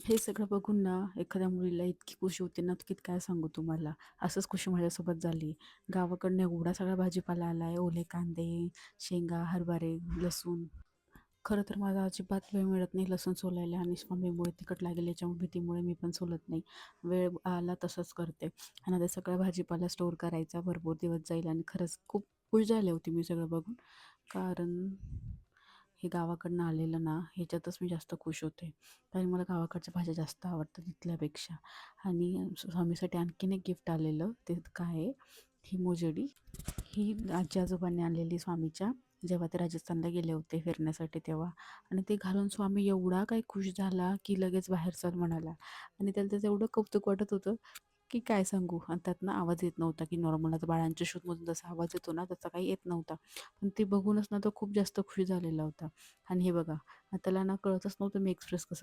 हे सगळं बघून ना एखाद्या मुलीला इतकी खुशी होते ना, की काय सांगू तुम्हाला. असंच खुशी माझ्यासोबत झाली. गावाकडनं एवढा सगळा भाजीपाला आलाय, ओले कांदे, शेंगा, हरभरे, लसूण. खरं तर मला अजिबात वेळ मिळत नाही लसूण सोलायला आणि मम्मीमुळे तिखट लागेल याच्या भीतीमुळे मी पण सोलत नाही. वेळ आला तसंच करते आणि आता सगळा भाजीपाला स्टोअर करायचा, भरपूर दिवस जाईल आणि खरंच खूप खुश झाले होते मी सगळं बघून. कारण हे गावाकडनं आलेलं ना, ह्याच्यातच मी जास्त खुश होते. कारण मला गावाकडच्या भाज्या जास्त आवडतात इथल्यापेक्षा. आणि स्वामीसाठी आणखीन एक गिफ्ट आलेलं, ते काय आहे, ही मोजडी. ही आजी-आजोबांनी आणलेली स्वामीच्या, जेव्हा ते राजस्थानला गेले होते फिरण्यासाठी तेव्हा. आणि ते घालून स्वामी एवढा काही खुश झाला, की लगेच बाहेर चल म्हणाला. आणि त्याला त्याचं एवढं कौतुक वाटत होतं, की काय सांगू. आणि त्यातनं आवाज येत नव्हता, की नॉर्मल आता बाळांच्या शूटमधून जसा आवाज येतो ना, तसा काही येत नव्हता. पण ते बघूनच ना तो खूप जास्त खुश झालेला होता. आणि हे बघा, त्याला ना कळतच नव्हतं मी एक्सप्रेस कसं